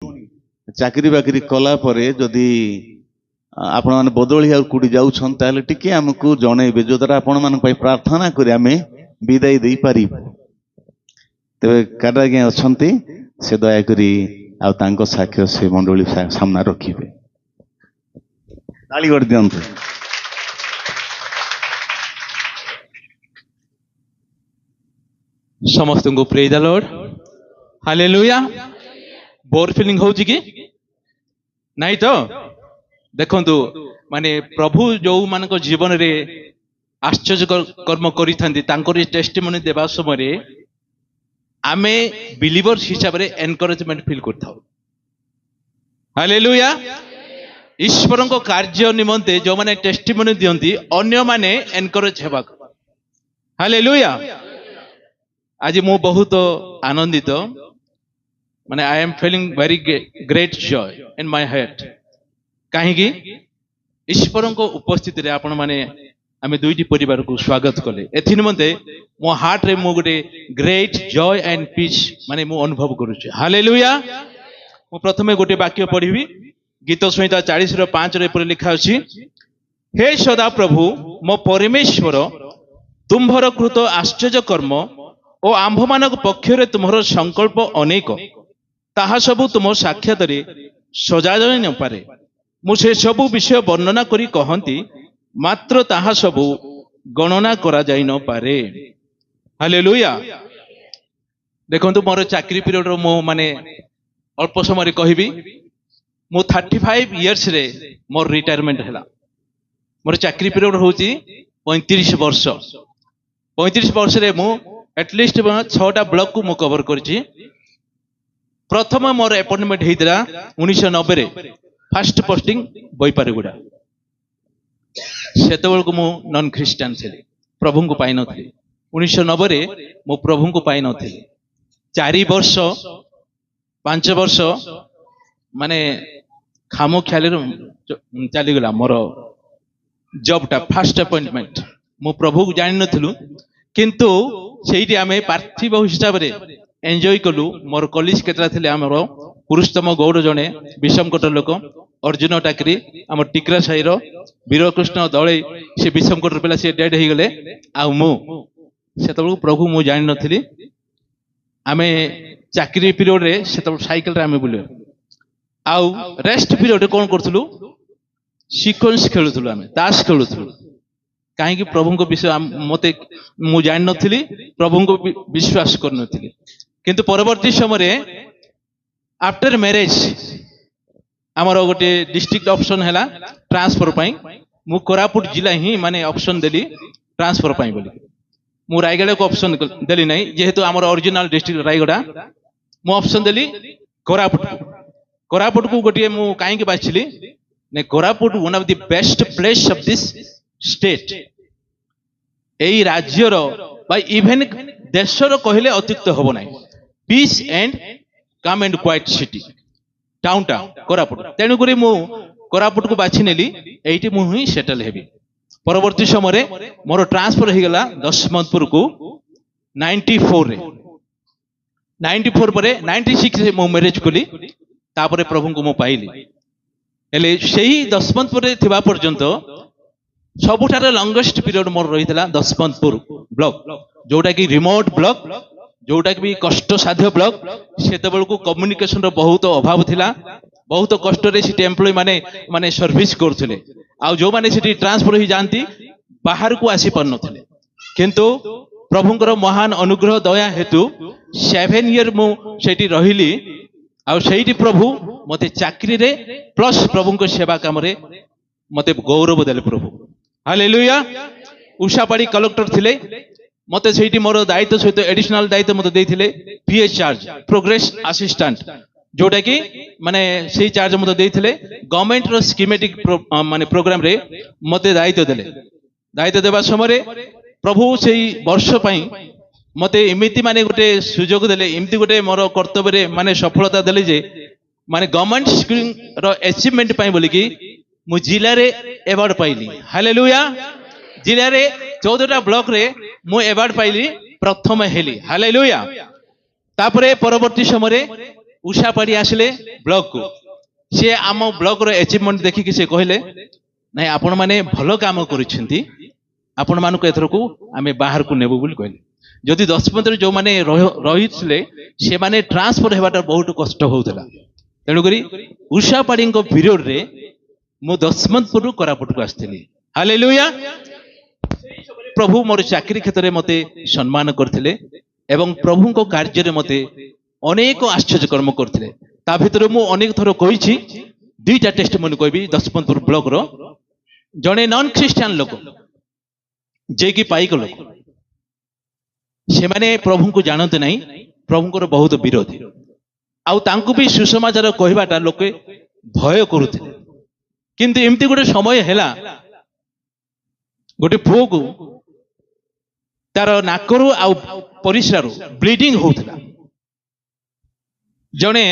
ଚାକିରି ବାକିରି କଲା ପରେ ଯଦି ଆପଣମାନେ ବଦଳି ଆଉ କୋଉଠି ଯାଉଛନ୍ତି ତାହେଲେ ଟିକେ ଆମକୁ ଜଣେଇବେ, ଯୋଦ୍ୱାରା ଆପଣମାନଙ୍କ ପାଇଁ ପ୍ରାର୍ଥନା କରି ଆମେ ବିଦାୟ ଦେଇପାରିବୁ। ତେବେ କାଟା ଆଜ୍ଞା ଅଛନ୍ତି, ସେ ଦୟାକରି ଆଉ ତାଙ୍କ ସାକ୍ଷ୍ୟ ସେ ମଣ୍ଡଳୀ ସାମ୍ନା ରଖିବେ। ତାଳି କରି ଦିଅନ୍ତୁ। समस्त को praise the Lord, hallelujah. Bore feeling होची कि नहीं तो देखंतु माने प्रभु जो मान जीवन रे आश्चर्य कर्म करी थांती टेस्टिमनी देवा समय आमे बिलीवर्स हिसाब रे एनकरेजमेंट फील करथाउ। हालेलुया। ईश्वर को कार्य निमंते जो माने टेस्टिमनी दियंती अन्य माने एनकरेज हेबा। हालेलुया। आज मु बहुत आनंदित, माने I am feeling very great joy in my heart. कहीं ईश्वर को उपस्थिति रे आपण माने आमे दुईटी परिवार को स्वागत कले, एथि निमंते मो हार्ट रे मु गोटे ग्रेट जॉय एंड पीस माने मु अनुभव करूछि। हालेलुया। मु प्रथमे गोटे वाक्य पढ़िबी। गीत संहिता 40:5 रे पर लिखा अछि, हे सदा प्रभु मो परमेश्वर, तुम्भर कृत आश्चर्य कर्म ओ आंभ मानक पक्षरे तुम्हार संकल्प अनेक, ताहा सबु तुम साक्षात रे सजा जाय न पारे। मुझे सबु विषय वर्णना करी कहंती, मात्र ताहा सबु गणना करा जाय न पारे। हालेलुया। देखंतु मोर चाकरी पीरियड रो मो माने अल्प समय कहबी, मो 35 इयर्स रे मोर रिटायरमेंट हैला। मोर चाकरी पीरियड होची 35 वर्ष। 35 वर्ष रे मो एटलिस्ट 6टा ब्लॉक को मु कवर करछि। प्रथम मोर अपॉइंटमेंट हेतिरा 1990 रे, फर्स्ट पोस्टिंग बैपारगुड़ा। सेतबेल को मु नॉन क्रिश्चियन थिली, प्रभु को पाई नथि। 1990 रे मु प्रभु को पाई नथि। 4 वर्ष 5 वर्ष माने खामो ख्याले चली गला मोर जॉबटा, फर्स्ट अपॉइंटमेंट। मु प्रभु को जानि नथिलु, किंतु सेठी आमे पार्थिव हिसाब रे एंजॉय कलु। मोर कॉलेज केतरा थिले, हमर पुरुषोत्तम गौड़ जने विषमकोट लोक, अर्जुन टाकरी आम टिकरा साईर वीरकृष्ण दळे से विषमकोट पिला, से डेड हे गले। आ मु सेतबेल प्रभु मु जानि नथिली। आमे चाकरी पीरियड रे सेतबेल साइकिल रे आमे बुले, आउ रेस्ट पीरियड रे कोन करथुलु, सीक्वेंस खेलुथुलु, आमे ताश खेलुथुलु। कहीं प्रभु को विषय मते मु जान नथिली, प्रभु को विश्वास कर नथिली। किंतु परवर्ती समय आफ्टर मैरिज आमर गोटे डिस्ट्रिक्ट ऑप्शन हैला ट्रांसफर पाई। मु कोरापुट जिला ही माने ऑप्शन देली ट्रांसफर पाई बोली। मु रायगढ़ को ऑप्शन देली नहीं, जेहेतु आमर ओरिजिनल डिस्ट्रिक्ट रायगढ़। मु ऑप्शन देली कोरापुट को। कोरापुट को गोटे मु काहे के बाछिली ने, Koraput one of the best place of this state. एई राज्यर बा इवेन देशर कहले अत्युक्त हबो नाही। Peace and calm and quiet city town टा कोरापुट। तेणु करी मु कोरापुट को बाछि नेली, एइटी मु ही सेटल हेबी। परवर्ती समय मोर ट्रांसफर हो गला दशमंतपुर को 94 रे। 94 परे 96 रे मु मैरिज कली। तापरे प्रभु को मु पाइली। एले सेही दशमंतपुर रे थिबा पर्यंत सबुठार लंगेस्ट पीरियड मोर रही दशमंतपुर ब्लॉक, जोटा कि रिमोट ब्लॉक, जोटा कि कष्ट साध्य ब्लॉक। सेतबेल को कम्युनिकेशन रो बहुत अभाव थिला। बहुत कष्ट रे सिटी एम्प्लॉय माने माने सर्विस करथले। आ जो माने सिटी ट्रांसफर हो जानती बाहर को आसी पर नथले, किंतु प्रभुंकर महान अनुग्रह दया हेतु 7 इयर मु सेठी रहिली। आ सेठी प्रभु मते चाकरी रे प्लस प्रभु को सेवा काम रे मते गौरव देले प्रभु। हालेलुया। उषापाड़ी कलेक्टर थिले, मते सेठी मोर दायित्व सहित एडिशनल दायित्व मते देथिले पीए चार्ज, प्रोग्रेस असिस्टेंट, जोटा कि माने सेही चार्ज मते देथिले। गवर्नमेंट रो स्कीमेटिक माने प्रोग्राम रे मते दायित्व देले। दायित्व देबा समय प्रभु सेही वर्ष पई मते एमिति माने गोटे सुजोग देले, एमिति गोटे मोर कर्तव्य रे माने सफलता देले जे माने गवर्नमेंट स्कीम रो अचीवमेंट पई बोली कि मु जिला रे अवार्ड पाइली। हालेलुया। जिला रे 14टा ब्लॉक रे मु अवार्ड पाइली, प्रथम हेली। हालेलुया। तापरे परवर्ती समय उषापाड़ी आसिले ब्लॉक को से आम ब्लॉक रो अचीवमेंट देखिक से कहले नाई आपण माने भल काम करिसेंती आपण मानक एथरकू आमे बाहर को नेबो बोली कहले जदि 10-15 जो माने रहिथिले से माने ट्रांसफर हेबाटा बहुत कष्ट होउतला तेणु करी उषापाड़ी को पीरियड रे मु 10 रु कोरापुट को आस्थिली हालेलुया प्रभु मोर चाकरी क्षेत्र में मते सम्मान करथिले एवं प्रभु को कार्य रे मते अनेक आश्चर्य कर्म करथिले ता भितर मु अनेक थरो कहिछि दुईटा टेस्टिमोनी कहबी 10 ब्लॉक रो जने नॉन क्रिश्चियन लोक जे कि पाइक लोक से माने प्रभु को जानते नहीं प्रभु को बहुत विरोधी आउ तांकु भी सुसमाचार कहबाटा लोके भय करुथिले किंतु एमती गोटे समय हैला गोटे पुओ को तार नाकरू आउ परिस्रारू ब्लीडिंग होउथला जने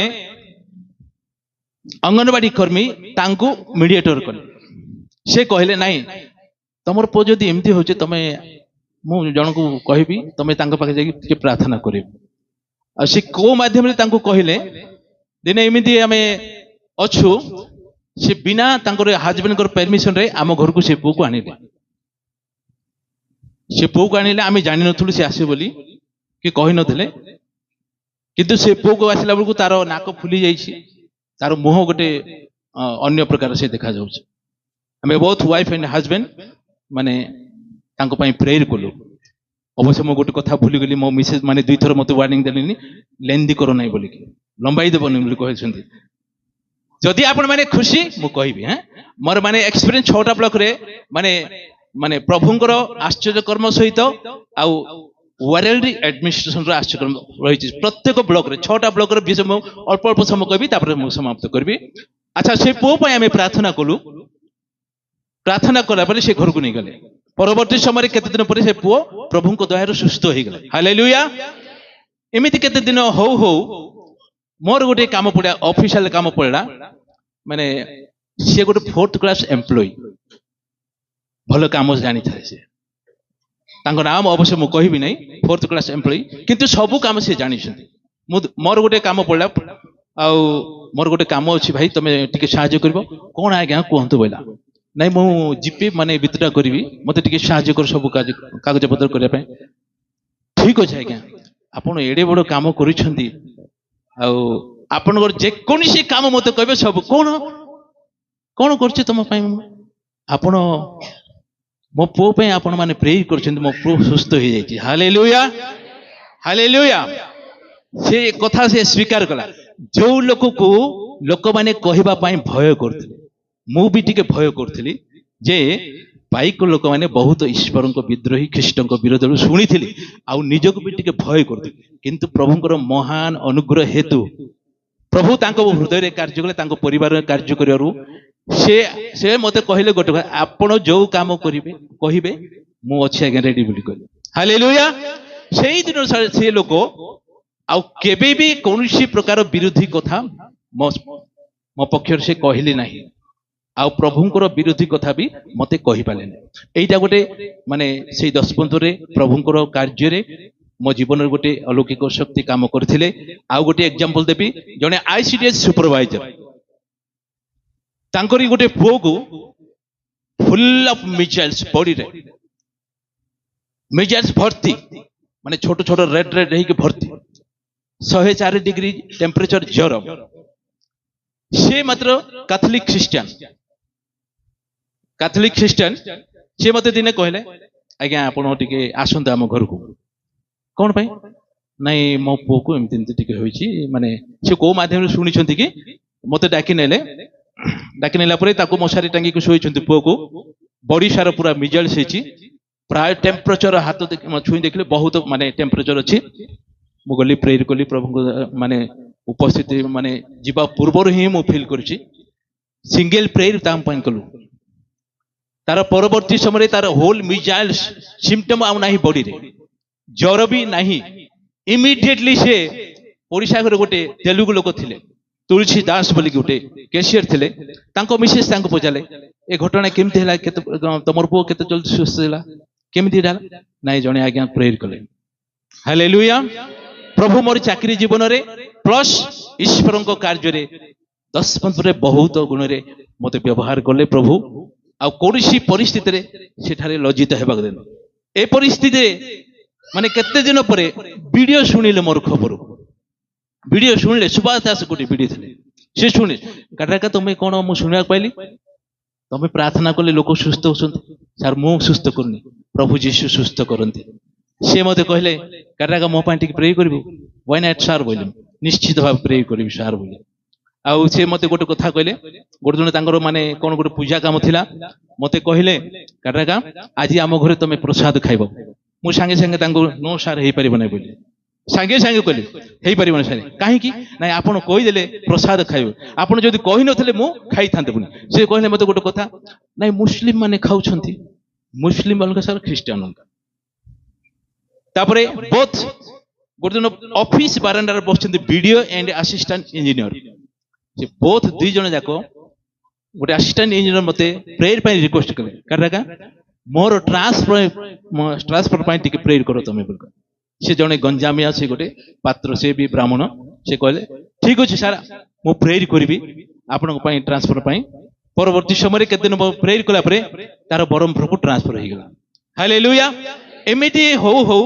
अंगनवाड़ी कर्मी तांकु मीडिएटर कले से कहले नाही तमर पो जदि एमती होचे तमे मु जन को कहबी तमे तांको पाखे जाई के प्रार्थना करिब आ से को माध्यम रे तांको कहले दिने एमिति हमें अछु से बिना तांकर हस्बैंड को परमिशन रे आम घर को से पो को आनिले से पो को आनिले आमे जानि नथुलु से आसे बोली कि कहि नथिले किंतु से पो को आसिला बेलको तार नाक फुली जाइछि तार मुह गोटे अन्य प्रकार से देखा जाउछि हमें बहुत वाइफ एंड हस्बैंड माने तांको पई प्रेयर कलु अवश्य मो गोटे कथा भूली गली मो मिसेस माने दुई थर मते वार्निंग देलिनी लेंदी करो नाही बोली कि लंबाई देबनी बोली कहछन्ती जदि आपण माने खुशी मु कहबी हैं मोर माने एक्सपीरियंस 6टा ब्लॉक रे माने माने प्रभुंकर आश्चर्य कर्म सहित आउ वर्ल्ड एडमिनिस्ट्रेशन रो आश्चर्य कर्म रही प्रत्येक ब्लॉक रे 6टा ब्लॉक रे विषय मु अल्प अल्प समय कहबी तापर मु समाप्त करबी अच्छा से पो पय हमें प्रार्थना कलु प्रार्थना कला पर से घर को नहीं गले परवर्ती समय केते दिन पर से पुओ प्रभु को दया सुस्थ हो गले हालेलुया एमिति केते दिन हो मोर गोटे काम पड़ा ऑफिशियल काम पड़ा माने से गोटे 4th क्लास एम्प्लॉय भल काम जानी था से तांको नाम अवश्य मु कहबी नहीं 4th क्लास एम्प्लॉय किंतु सब काम से जानी छथि मोर गोटे काम पड़ा आ मोर गोटे काम अछि भाई तमे टिके सहायता करबो कोन आज्ञा कहंतु बोला नहीं मु जीपी माने वित्ड्रा करबी मते टिके सहायता कर सब कागज पत्र करया पे ठीक अछि आज्ञा आपण एडे बड़ काम करिसंती आ आपण जे कोनसी काम मते कहबे सब कोन कोन करछि तुम पई आपण मो पो पे आपण माने प्रे करछंती मो पो सुस्थ हो जाईछि हालेलुया हालेलुया से कथा से स्वीकार कला जो लोक को लोक माने कहबा पई भय करथिले मु भी टिके भय करथिली जे पाइक लोक माने बहुत ईश्वर को विद्रोही ख्रीष्ट को विरोध शुणी थी आ निजक भी टिके भय करथिली किंतु प्रभुंकर महान अनुग्रह हेतु प्रभु तांको हृदय रे कार्य कले तांको परिवार रे कार्य करियारु से मते कहले गोटे आपण जो काम करिवे कहिबे मु अछि आगे रेडी बोली कहले हालेलुया सेही दिन से लोक आ केबे भी कोनसी प्रकार विरोधी कथा मो पक्ष से कहली नाही आ प्रभुंकर विरोधी कथा भी मते कहि पाले एइटा गोटे माने सेही 10 रे प्रभुंकर कार्य रे मो जीवन रे गोटे अलौकिक शक्ति काम करथिले आ गोटे एग्जांपल देबी जने आईसीडीएस सुपरवाइजर तांकरी गोटे पुओ को फुल ऑफ मिजाइल्स बॉडी रे मिजाइल्स भर्ती माने छोट छोट रेड रेड रही के भर्ती 104 डिग्री टेम्परेचर ज्वर से मात्र कैथोलिक क्रिश्चियन से मते दिने कहले आज्ञा आपण टिके आसंत हम घर को कौन पाई नहीं मो पो को एमती एमती टिके होईची माने से को माध्यम रे सुनी छंती कि मते डाकी नेला परे ताको मशारी टांगी को सोई छंती पो को बॉडी सारा पूरा मिजाइल सेची प्राय टेम्परेचर हाथ छुई देखले बहुत माने टेम्परेचर अछि मु गली प्रेयर कली प्रभु को माने उपस्थिति माने जीवा पूर्व ही मु फील करछि सिंगल प्रेयर ताम पन कलु तार परवर्ती समय तार होल मिजाइल सिम्पटम आउ नाही बॉडी रे ज्वर भी नाही इमिडिएटली से ओडिशा घर गोटे तेलुगु लोक थिले तुलसी दास बोली गोटे कैशियर थिले तांको मिसेस तांको पचाले ए घटना केमती हला केते तमर पो केते जल्दी सुस्थ हला केमती डाला नाही जणे आज्ञा प्रेयर कले हालेलुया प्रभु मोर चाकरी जीवन रे ପ୍ଲସ୍ ଈଶ୍ୱରଙ୍କ କାର୍ଯ୍ୟରେ ଦଶପନ୍ଥରେ ବହୁତ ଗୁଣରେ ମତେ ବ୍ୟବହାର କଲେ ପ୍ରଭୁ। ଆଉ କୌଣସି ପରିସ୍ଥିତିରେ ସେଠାରେ ଲଜ୍ଜିତ ହେବାକୁ ଦେଲେ। ଏ ପରିସ୍ଥିତିରେ ମାନେ କେତେ ଦିନ ପରେ ଭିଡିଓ ଶୁଣିଲେ ମୋର ଖବର, ଭିଡିଓ ଶୁଣିଲେ ସୁଭାଷ ଦାସ ଗୋଟେ ଭିଡିଓ ଥିଲେ, ସେ ଶୁଣି କାକା ତମେ କଣ ମୁଁ ଶୁଣିବାକୁ ପାଇଲି ତମେ ପ୍ରାର୍ଥନା କଲେ ଲୋକ ସୁସ୍ଥ ହଉଛନ୍ତି। ସାର୍ ମୁଁ ସୁସ୍ଥ କରୁନି, ପ୍ରଭୁ ଯୀଶୁ ସୁସ୍ଥ କରନ୍ତି। ସେ ମତେ କହିଲେ କାକା ମୋ ପାଇଁ ଟିକେ ପ୍ରେ କରିବୁ? ୱାଇ ନଟ୍ ସାର୍ ବୋଇଲେ, ନିଶ୍ଚିତ ଭାବେ ପ୍ରେ କରିବି ସାର୍ ବୋଇଲେ। ଆଉ ସେ ମତେ ଗୋଟେ କଥା କହିଲେ, ଗୋଟେ ଜଣ ତାଙ୍କର ମାନେ କଣ ଗୋଟେ ପୂଜା କାମ ଥିଲା, ମତେ କହିଲେ କାକା ଆଜି ଆମ ଘରେ ତମେ ପ୍ରସାଦ ଖାଇବ। ମୁଁ ସାଙ୍ଗେ ସାଙ୍ଗେ ତାଙ୍କୁ ନୋ ସାର୍ ହେଇପାରିବ ନାହିଁ ବୋଲି ସାଙ୍ଗେ ସାଙ୍ଗେ କହିଲି, ହେଇପାରିବନି ସାର୍। କାହିଁକି? ନାଇଁ ଆପଣ କହିଦେଲେ ପ୍ରସାଦ ଖାଇବେ, ଆପଣ ଯଦି କହିନଥିଲେ ମୁଁ ଖାଇଥାନ୍ତେ ପୁଣି। ସେ କହିଲେ ମତେ ଗୋଟେ କଥା, ନାଇଁ ମୁସଲିମ ମାନେ ଖାଉଛନ୍ତି, ମୁସଲିମ ଅଲଗା ସାର୍ ଖ୍ରୀଷ୍ଟିଆନ ଅଲଗା। ତାପରେ ବୋଥ ଗୋଟେ ଦିନ ଅଫିସ ବାରାଣ୍ଡାରେ ବସିଛନ୍ତି ଭିଡିଓ ଏଣ୍ଡ ଆସିଷ୍ଟାଣ୍ଟ ଇଞ୍ଜିନିୟର, ସେ ବୋଥ ଦୁଇ ଜଣ ଯାକ ଗୋଟେ ଆସିଷ୍ଟାଣ୍ଟ ଇଞ୍ଜିନିୟର ମତେ ପ୍ରେୟର ପାଇଁ ରିକ୍ୱେଷ୍ଟ କଲେ କାକା ମୋର ଟ୍ରାନ୍ସଫର ପାଇଁ ଟିକେ ପ୍ରେୟର କର ତମେ ବୋଲି। ସେ ଜଣେ ଗଞ୍ଜାମିଆ, ସେ ଗୋଟେ ପାତ୍ର, ସେ ବି ବ୍ରାହ୍ମଣ। ସେ କହିଲେ ଠିକ ଅଛି ସାର୍ ମୁଁ ପ୍ରେୟର କରିବି ଆପଣଙ୍କ ପାଇଁ ଟ୍ରାନ୍ସଫର ପାଇଁ। ପରବର୍ତ୍ତୀ ସମୟରେ କେତେ ଦିନ ପ୍ରେୟର କଲା ପରେ ତାର ବ୍ରହ୍ମପୁରକୁ ଟ୍ରାନ୍ସଫର ହେଇଗଲା। ହାଲେଲୁୟା। ଏମିତି ହଉ ହଉ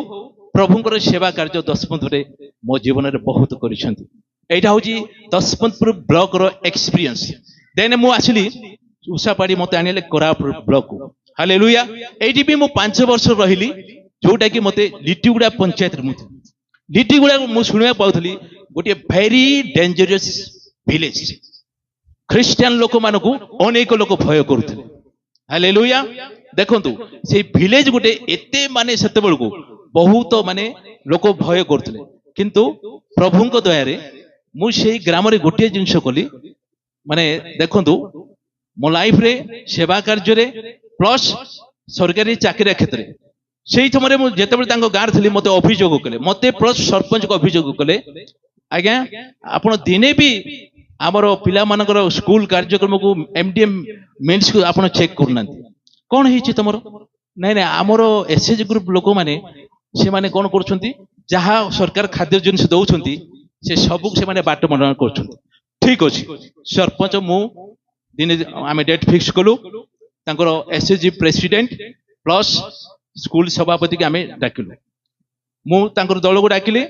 ପ୍ରଭୁଙ୍କର ସେବା କାର୍ଯ୍ୟ ଦଶପନ୍ଥରେ ମୋ ଜୀବନରେ ବହୁତ କରିଛନ୍ତି। ଏଇଟା ହଉଛି ଦଶପନ୍ଥପୁର ବ୍ଲକର ଏକ୍ସପିରିଏନ୍ସ। ଦେନ ମୁଁ ଆସିଲି ଉଷାପାଡ଼ି, ମତେ ଆଣିଲେ କୋରାପୁଟ ବ୍ଲକକୁ। ହାଲେଲୁୟା। ଏଇଠି ବି ମୁଁ 5 ବର୍ଷ ରହିଲି, ଯୋଉଟା କି ମତେ ଲିଟିଗୁଡା ପଞ୍ଚାୟତରେ ମୁଁ ଥିଲି। ଲିଟିଗୁଡା ମୁଁ ଶୁଣିବାକୁ ପାଉଥିଲି ଗୋଟିଏ ଭେରି ଡେଞ୍ଜରିୟସ୍ ଭିଲେଜ। ଖ୍ରୀଷ୍ଟିଆନ ଲୋକମାନଙ୍କୁ ଅନେକ ଲୋକ ଭୟ କରୁଥିଲେ। ହାଲେଲୁୟା। ଦେଖନ୍ତୁ ସେଇ ଭିଲେଜ ଗୋଟେ ଏତେ ମାନେ ସେତେବେଳକୁ ବହୁତ ମାନେ ଲୋକ ଭୟ କରୁଥିଲେ, କିନ୍ତୁ ପ୍ରଭୁଙ୍କ ଦୟାରେ ମୁଁ ସେଇ ଗ୍ରାମରେ ଗୋଟିଏ ଜିନିଷ କଲି, ମାନେ ଦେଖନ୍ତୁ ମୋ ଲାଇଫରେ ସେବା କାର୍ଯ୍ୟରେ ପ୍ଲସ୍ ସରକାରୀ ଚାକିରି କ୍ଷେତ୍ରରେ ସେଇ ସମୟରେ ମୁଁ ଯେତେବେଳେ ତାଙ୍କ ଗାଁରେ ଥିଲି ମତେ ଅଭିଯୋଗ କଲେ, ମତେ ପ୍ଲସ୍ ସରପଞ୍ଚକୁ ଅଭିଯୋଗ କଲେ, ଆଜ୍ଞା ଆପଣ ଦିନେ ବି ଆମର ପିଲାମାନଙ୍କର ସ୍କୁଲ କାର୍ଯ୍ୟକ୍ରମକୁ MDM ମେନ୍ସକୁ ଆପଣ ଚେକ୍ କରୁନାହାନ୍ତି, କଣ ହେଇଛି ତମର? ନାଇଁ ନାଇଁ ଆମର SHG ଗ୍ରୁପ ଲୋକମାନେ ସେମାନେ କଣ କରୁଛନ୍ତି, ଯାହା ସରକାର ଖାଦ୍ୟ ଜିନିଷ ଦଉଛନ୍ତି ସେ ସବୁକୁ ସେମାନେ ବାଟ ବଣ୍ଟନ କରୁଛନ୍ତି। ଠିକ ଅଛି ସରପଞ୍ଚ, ମୁଁ ଦିନେ ଆମେ ଡେଟ୍ ଫିକ୍ସ କଲୁ, ତାଙ୍କର SHG ପ୍ରେସିଡେଣ୍ଟ ପ୍ଲସ୍ ସ୍କୁଲ ସଭାପତିକି ଆମେ ଡାକିଲୁ। ମୁଁ ତାଙ୍କର ଦଳକୁ ଡାକିଲି,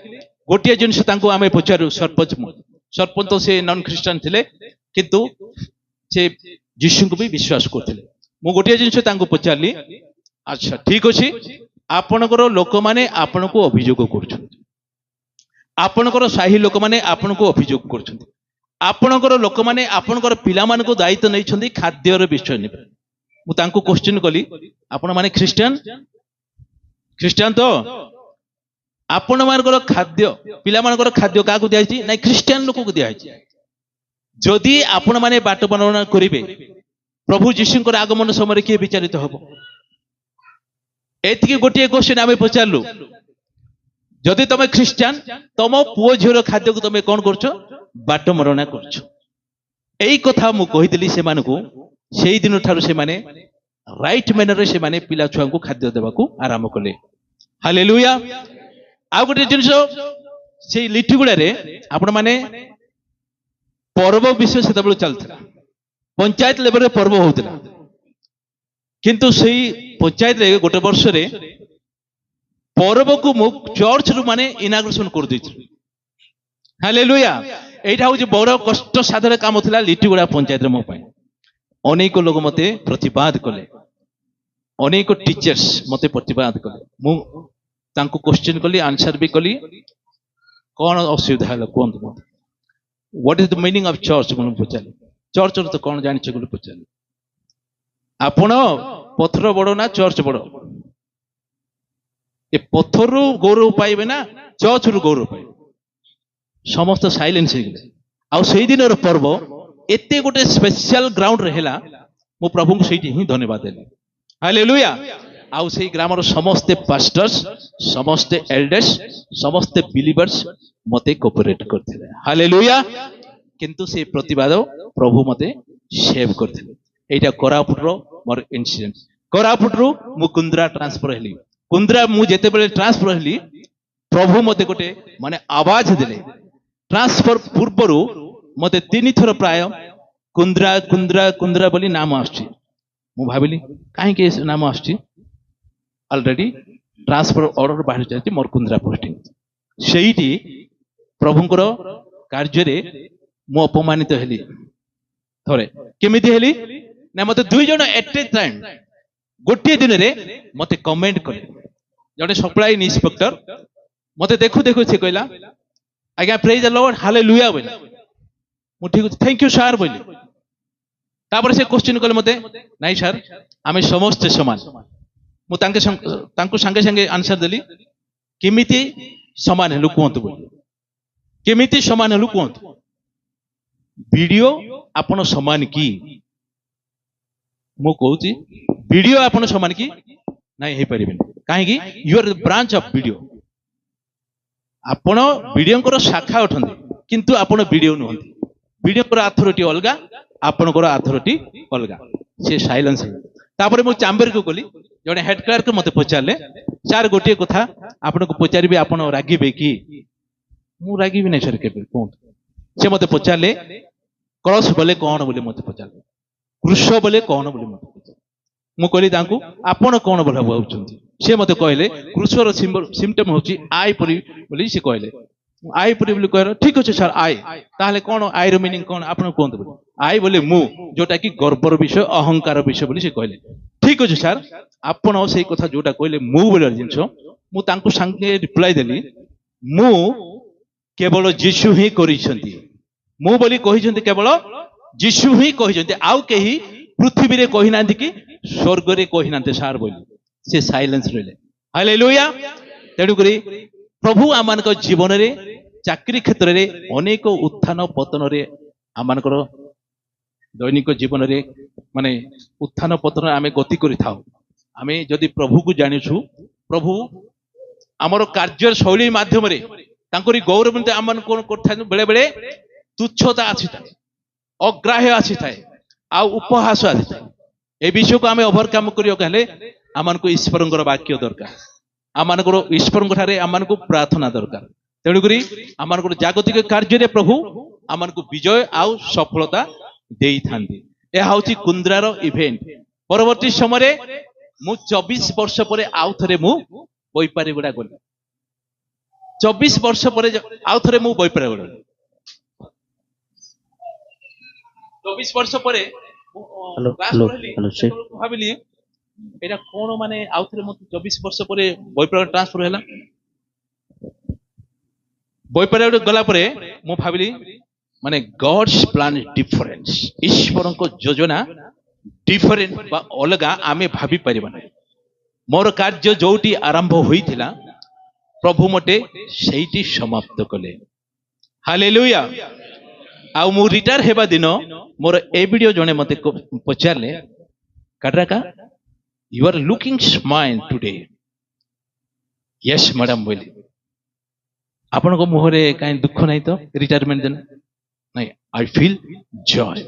ଗୋଟିଏ ଜିନିଷ ତାଙ୍କୁ ଆମେ ପଚାରୁ, ସରପଞ୍ଚ ସେ ନନ୍ ଖ୍ରୀଷ୍ଟିଆନ ଥିଲେ କିନ୍ତୁ ସେ ଯୀଶୁଙ୍କୁ ବି ବିଶ୍ୱାସ କରୁଥିଲେ। ମୁଁ ଗୋଟିଏ ଜିନିଷ ତାଙ୍କୁ ପଚାରିଲି, ଆଚ୍ଛା ଠିକ ଅଛି ଆପଣଙ୍କର ଲୋକମାନେ ଆପଣଙ୍କୁ ଅଭିଯୋଗ କରୁଛନ୍ତି, ଆପଣଙ୍କର ସାହି ଲୋକମାନେ ଆପଣଙ୍କୁ ଅଭିଯୋଗ କରୁଛନ୍ତି, ଆପଣଙ୍କର ଲୋକମାନେ ଆପଣଙ୍କର ପିଲାମାନଙ୍କୁ ଦାୟିତ୍ୱ ନେଇଛନ୍ତି ଖାଦ୍ୟର ବିଷୟ ନେବେ। ମୁଁ ତାଙ୍କୁ କ୍ୱେଶ୍ଚିନ କଲି, ଆପଣ ମାନେ ଖ୍ରୀଷ୍ଟିଆନ ତ? ଆପଣମାନଙ୍କର ଖାଦ୍ୟ, ପିଲାମାନଙ୍କର ଖାଦ୍ୟ କାହାକୁ ଦିଆଯାଇଛି? ନାଇଁ ଖ୍ରୀଷ୍ଟିଆନ ଲୋକକୁ ଦିଆଯାଇଛି। ଯଦି ଆପଣମାନେ ବାଟ ବର୍ଣ୍ଣନା କରିବେ ପ୍ରଭୁ ଯୀଶୁଙ୍କର ଆଗମନ ସମୟରେ କିଏ ବିଚାରିତ ହବ? ଏତିକି ଗୋଟିଏ କ୍ୱେଶ୍ଚିନ ଆମେ ପଚାରିଲୁ। ଯଦି ତମେ ଖ୍ରୀଷ୍ଟିଆନ, ତମ ପୁଅ ଝିଅର ଖାଦ୍ୟକୁ ତମେ କଣ କରୁଛ? ବାଟ ମରଣା କରୁଛ। ଏଇ କଥା ମୁଁ କହିଥିଲି ସେମାନଙ୍କୁ। ସେଇ ଦିନ ଠାରୁ ସେମାନେ ରାଇଟ ମ୍ୟାନରରେ ସେମାନେ ପିଲା ଛୁଆଙ୍କୁ ଖାଦ୍ୟ ଦେବାକୁ ଆରମ୍ଭ କଲେ। ହାଲେଲୁୟା। ଆଉ ଗୋଟେ ଜିନିଷ, ସେଇ ଲିଠିଗୁଡାରେ ଆପଣ ମାନେ ପର୍ବ ବିଷୟ ସେତେବେଳେ ଚାଲିଥିଲା, ପଞ୍ଚାୟତ ଲେଭେଲରେ ପର୍ବ ହଉଥିଲା, କିନ୍ତୁ ସେଇ ପଞ୍ଚାୟତରେ ଗୋଟେ ବର୍ଷରେ ପର୍ବକୁ ମୁଁ ଚର୍ଚ୍ଚରୁ ମାନେ ଇନାଗ୍ରେସନ କରିଦେଇଥିଲି। ହାଲେଲୁୟା। ଏଇଟା ହଉଛି ବଡ କଷ୍ଟ ସାଧନ କାମ ଥିଲା ଲିଟିଗୁଡା ପଞ୍ଚାୟତରେ ମୋ ପାଇଁ। ଅନେକ ଲୋକ ମତେ ପ୍ରତିବାଦ କଲେ, ଅନେକ ଟିଚର୍ସ ମତେ ପ୍ରତିବାଦ କଲେ। ମୁଁ ତାଙ୍କୁ କ୍ୱେଶ୍ଚିନ କଲି, ଆନ୍ସର ବି କଲି, କଣ ଅସୁବିଧା ହେଲା କୁହନ୍ତୁ ମତେ। What is the meaning of church ମୁଁ ପଚାରିଲି, ଚର୍ଚ୍ଚର ତ କଣ ଜାଣିଛ ବୋଲି ପଚାରିଲି। ଆପଣ ପଥର ବଡ ନା ଚର୍ଚ୍ଚ ବଡ? ଏ ପଥରରୁ ଗୌରବ ପାଇବେ ନା ଚର୍ଚ୍ଚରୁ ଗୌରବ ପାଇବେ? ସମସ୍ତ ସାଇଲେନ୍ସ ହେଇଗଲେ। ଆଉ ସେଇ ଦିନର ପର୍ବ ଏତେ ଗୋଟେ ସ୍ପେଶାଲ ଗ୍ରାଉଣ୍ଡରେ ହେଲା, ମୁଁ ପ୍ରଭୁଙ୍କୁ ସେଇଠି ହିଁ ଧନ୍ୟବାଦ ଦେଲି। ହାଲେଲୁୟା। ଆଉ ସେଇ ଗ୍ରାମର ସମସ୍ତେ ପାଷ୍ଟର୍ସ, ସମସ୍ତେ ଏଲ୍ଡର୍ସ, ସମସ୍ତେ ବିଲିଭର୍ସ ମତେ କୋପରେଟ କରିଥିଲେ। ହାଲେଲୁୟା। କିନ୍ତୁ ସେ ପ୍ରତିବାଦ ପ୍ରଭୁ ମତେ ସେଭ୍ କରିଥିଲେ। ଏଇଟା କୋରାପୁଟର ମୋର ଇନସିଡେଣ୍ଟ। କୋରାପୁଟରୁ ମୁଁ କୁନ୍ଦ୍ରା ଟ୍ରାନ୍ସଫର ହେଲି। କୁନ୍ଦ୍ରା ମୁଁ ଯେତେବେଳେ ଟ୍ରାନ୍ସଫର ହେଲି, ପ୍ରଭୁ ମତେ ଗୋଟେ ମାନେ ଆବାଜ ଦେଲେ, ट्रांसफर पूर्वर मत 3 थर प्राय कुंद्रा कुंद्रा कुंद्रा बोली नाम आसुची मु भाबिली कहीं नाम आसुची ऑलरेडी ट्रांसफर ऑर्डर बाहर जाती मोर कुंद्रा पोस्टिंग सेठी प्रभुंकर कार्य मु अपमानित हेली थरे केमिति हेली ना मते 2 जण एट ए टाइम गोटे दिन रे मते कमेंट कले जने सप्लाई इंस्पेक्टर मते देखु देखु से कहला आज्ञा प्रेज द लॉर्ड हालेलुया बोली मु ठीक थैंक यू सर बोली तापर से क्वेश्चन कले मते नाही सर आमे समस्त समान मु तांके तांको संगे संगे आंसर देली केमिति समान हेलु कोंतु बोली केमिति समान हेलु कोंतु वीडियो आपण समान की मु कहूची वीडियो आपण समान की नाही हे परिबेन काहे की you are the branch of video आपण वीडियो को शाखा उठंदी किंतु आपण वीडियो नहंती वीडियो को अथॉरिटी अलगा आपण को अथॉरिटी अलगा से साइलेंस तापर मु चैम्बर को गली जने हेड क्लर्क मते पचारले चार गोटे कथा आपण को पचारिबे आपण रागिबे की मु रागिबे नै सर केबे कोन से मते पचारले क्रॉस बोले कौन बोले मते पचारले क्रूश बोले कौन बोले मते पचारले मु कहली तांको आपण कौन बोला भाउचंती से मते कहले क्रूशर सिम्पटम होची आई परी बोली से कहले आई परी बोली कहर ठीक अछि सर आई ताले कौन आई रो मीनिंग कौन आपण कोन बोले आई बोले मु जोटा की गर्वर विषय अहंकार विषय बोली से कहले ठीक अछि सर आपण से कथा जोटा कहले मु बोले जिंसो मु तांको संगे रिप्लाई देली मु केवल यीशु ही करिसंती मु बोली कहिसंती केवल यीशु ही कहिसंती आउ केही पृथ्वी रे कहि नांती कि स्वर्ग रे कहि नांते सार बोली से साइलेंस रहले हालेलुया तेडु करी प्रभु आमान को जीवन रे चाकरी क्षेत्र रे अनेक उत्थान पतन रे आमान को दैनिक जीवन रे माने उत्थान पतन आमे गति करि थाउ आमे जदि प्रभु को जानिछु प्रभु हमर कार्य शैली माध्यम रे तांकरी गौरव आमान कोन करथा बेले बेले तुच्छता आछि थाए अग्राह्य आछि थाए आ उपहास आछि थाए ए विषय को आमे ओवरकम करियो कहले आमान को ईश्वरंकर वाक्य दरकार आमान को ईश्वरंक ठारे आमान को प्रार्थना दरकार तेणु करी आमान को जागतिक कार्य रे प्रभु आमान को विजय आउ सफलता देई थांती ए हाउची कुंद्रार इवेंट परवर्ती समय रे मु 24 वर्ष परे आउ थरे मु बोईपारी गुडा गली 24 वर्ष परे आउ थरे मु बोईपारी गुडा 24 वर्ष परे भाविली एटा कोन माने आउथरे मत 24 वर्ष परे बोईपारा ट्रांसफर हैला बोईपारा गला परे मु भाविली माने गॉड्स प्लान डिफरेंस ईश्वरन को योजना डिफरेंट बा अलगा आमे भाबी परिबा नै मोर कार्य जोटी आरंभ होईथिला प्रभु मटे सेठी समाप्त कले हालेलुया आ मु रिटायर हेबा दिन मोर ए वीडियो जने मते पचारले काटराका you are looking smile today yes madam बोली आपण को मुहरे काई दुख नहीं तो रिटायरमेंट देना नहीं आई फील जॉय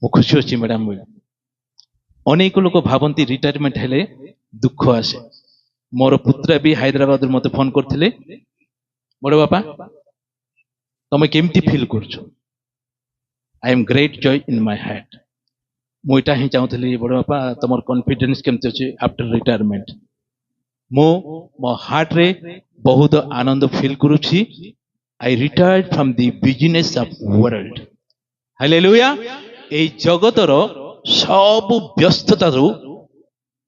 मु खुशी अछि मैडम बोली अनेक लोक भाबंती रिटायरमेंट हेले दुख आसे मोर पुत्र भी हैदराबाद मते फोन करथिले बड़ बापा तमे केमती फील करछो I am great joy in my heart मुइटा ही चाहूली बड़ बापा तुम कॉन्फिडेंस केमती अच्छे आफ्टर रिटायरमेंट मो हार्ट रे बहुत आनंद फील करुछि I retired from the business of world hallelujah ए जगतर सब व्यस्तता रो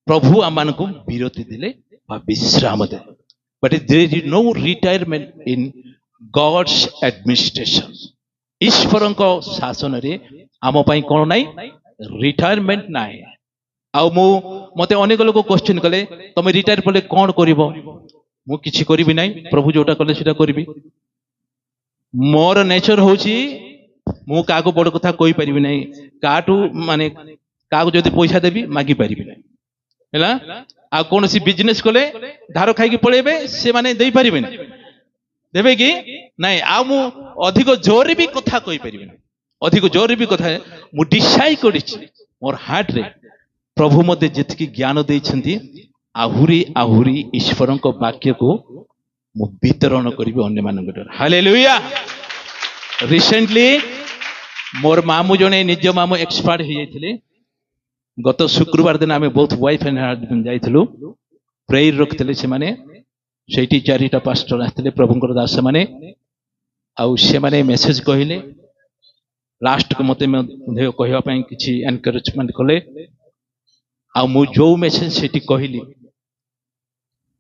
प्रभु आमान को विरति दिले बा विश्राम दे but there is no retirement in God's administration ईश्वर को शासन रे आम पई कोन नाही रिटायरमेंट नाही आ मते अनेक लोक क्वेश्चन कले तमे रिटायर पले कोन करिवो मु किछि करिवि नाही प्रभु जोटा कले सेटा करिवि मोर नेचर होची मु काको बड़ कथा कोइ परिबि नाही काटू माने काको जदी पैसा देबी मागी परिबि नाही हैला आ कोनसी बिजनेस कले धार खाइ के पळेबे से माने देई परिबि नाही देबे कि नाही आ मु अधिक जोर भी कथा कोइ परिबि नाही अधिक जोर भी कथा मु डिसाइड करिछि मोर हार्ट रे प्रभु मते जेतकी ज्ञान देइछंती आहुरी आहुरी ईश्वरन को वाक्य को ମୁଁ ବିତରଣ କରିବି ଅନ୍ୟମାନଙ୍କର। ହାଲେଲୁୟା। ରିସେଣ୍ଟଲି ମୋର ମାମୁଁ ଜଣେ ନିଜ ମାମୁଁ ଏକ୍ସପାର୍ଟ ହେଇଯାଇଥିଲେ। ଗତ ଶୁକ୍ରବାର ଦିନ ଆମେ ବହୁତ ୱାଇଫ୍ ଆଣ୍ଡ ହଜବେଣ୍ଡ ଯାଇଥିଲୁ, ପ୍ରେୟର ରଖିଥିଲେ ସେମାନେ। ସେଇଠି 4ଟା ପାଷ୍ଟର ଆସିଥିଲେ, ପ୍ରଭୁଙ୍କର ଦାସ ମାନେ। ଆଉ ସେମାନେ ମେସେଜ କହିଲେ, ଲାଷ୍ଟକୁ ମତେ ମଧ୍ୟ କହିବା ପାଇଁ କିଛି ଏନକରେଜମେଣ୍ଟ କଲେ। ଆଉ ମୁଁ ଯୋଉ ମେସେଜ ସେଠି କହିଲି,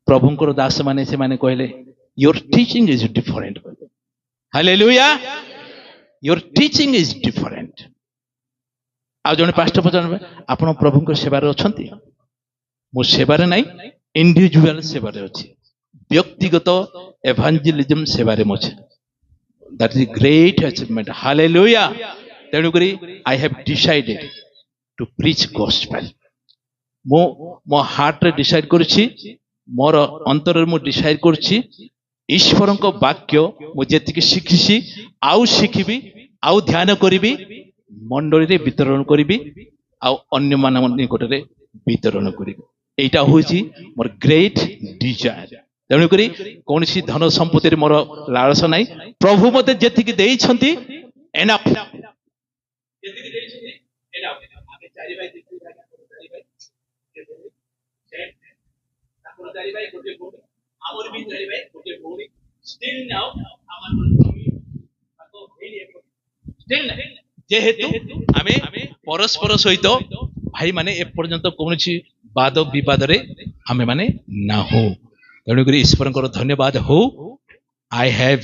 ପ୍ରଭୁଙ୍କର ଦାସ ମାନେ ସେମାନେ କହିଲେ, your teaching is different. Hallelujah, your teaching is different. ଆଉ ଜଣେ ପାଷ୍ଟର ପଚାରିଲେ, ଆପଣ ପ୍ରଭୁଙ୍କ ସେବାରେ ଅଛନ୍ତି? ମୁଁ ସେବାରେ ନାହିଁ, ଇଣ୍ଡିଭିଜୁଆଲ ସେବାରେ ଅଛି, ବ୍ୟକ୍ତିଗତ ଏଭାଞ୍ଜେଲିଜମ ସେବାରେ ମୁଁ ଅଛି। That is a great achievement. Hallelujah. ତେଣୁକରି I have decided to preach gospel. ମୁଁ ମୋ ହାର୍ଟରେ ଡିସାଇଡ୍ କରିଛି, ମୋର ଅନ୍ତରରେ ମୁଁ ଡିସାଇଡ୍ କରିଛି, ଈଶ୍ୱରଙ୍କ ବାକ୍ୟ ମୁଁ ଯେତିକି ଶିଖିଛି ଆଉ ଶିଖିବି, ଆଉ ଧ୍ୟାନ କରିବି, ମଣ୍ଡଳୀରେ ବିତରଣ କରିବି, ଆଉ ଅନ୍ୟମାନଙ୍କ ନିକଟରେ ବିତରଣ କରିବି। ଏଇଟା ହେଉଛି ମୋର ଗ୍ରେଟ୍ ଡିଜାୟାର। ତେଣୁକରି କୌଣସି ଧନ ସମ୍ପତ୍ତିରେ ମୋର ଲାଳସ ନାହିଁ। ପ୍ରଭୁ ମତେ ଯେତିକି ଦେଇଛନ୍ତି ଏନାଫ୍। ଯେତିକି ଦେଇଛନ୍ତି ଏନାଫ୍। ଆମେ 4 ଭାଇ, ତାଙ୍କର 4 ଭାଇ, ଗୋଟିଏ ଭଉଣୀ, ଆମର ବି 4 ଭାଇ, ଗୋଟିଏ ଭଉଣୀ। ଷ୍ଟିଲ୍ ନାଉ ଯେହେତୁ ଆମେ ପରସ୍ପର ସହିତ ଭାଇ ମାନେ ଏପର୍ଯ୍ୟନ୍ତ କୌଣସି ବାଦ ବିବାଦରେ ଆମେ ମାନେ ନାହୁଁ। ତେଣୁକରି ଈଶ୍ୱରଙ୍କର ଧନ୍ୟବାଦ ହଉ। I have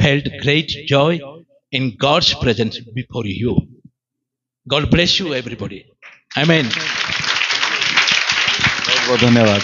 felt great joy in God's presence before you. God bless you everybody. Amen. बहुत बहुत धन्यवाद।